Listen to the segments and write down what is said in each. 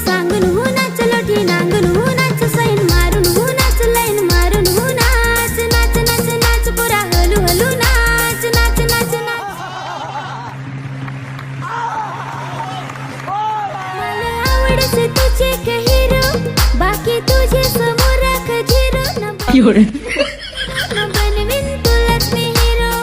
सांगून हो नाच लोठी नांगून हो नाच सैन मारून हो नाच लाईन मारून हो नाच नाच नाच नाच पुरा हलू हलू नाच नाच नाच नाच मला आवडसे तुझे के हिरो बाकी तुझे समोर राख झिरो न बनवीन तुलाच मी हिरो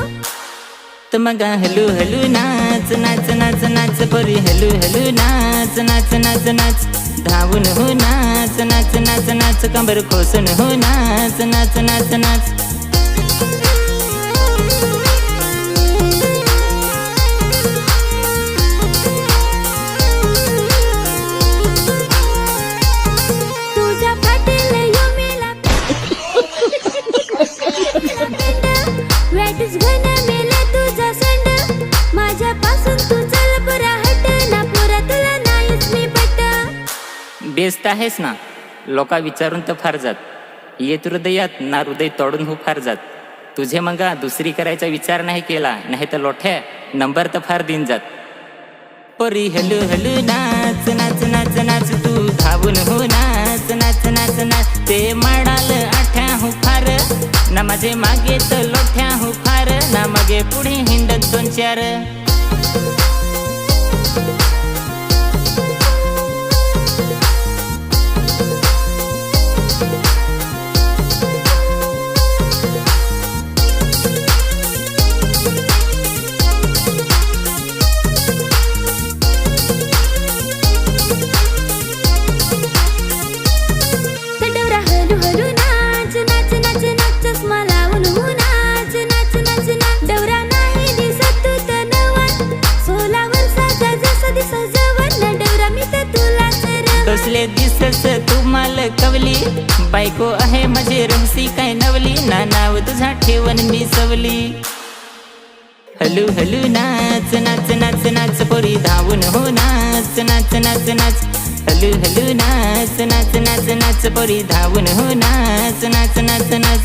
तर मग हलू हलू नाच नाच नाच नाच पोरी हलू हलू नाच नाच नाच नाच धावून हो नाच नाच नाच नाच कंबर खोसून हो नाच नाच नाच नाच तुझ्या पाटील यो मेला वॅटच घन मेला तुझा संड माझ्यापासून तू चल पुरा हट ना पुरा तुला नाहीच मी पट बेस्ट आहेस ना लोका विचारून तर फार जात येत हृदयात ना हृदय तोडून हो फार जात तुझे मगा दुसरी करायचा विचार नाही केला नाही तर लोठ्या नंबर तर फार दिन जात पोरी हलू हलू नाच नाच नाच नाच तू धावून हो नाच नाच नाच नाच ते माडाल आठ्या हो फार ना माझे मागे तर लोठ्या हो फार ना मागे पुढे हिंडत दोन चार तडवरा हलू हलू नाच नाच नाच नाच चष्मा लावून हो नाच नाच नाच नाच डवरा नाही दिसत तू तर नवन 16 वर्षाचा जसा दिस जवन ना डवरा मी तर तुला सर कसले दिसस तुम्हाला कवली बायको आहे माझे रमसी काय नवली ना नाव तुझा ठेवण मी सवली हलू हलू नाच नाच नाच नाच पोरी धावून हो नाच नाच नाच नाच हलू हलू नाच नाच नाच नाच पोरी धावून हो नाच नाच नाच नाच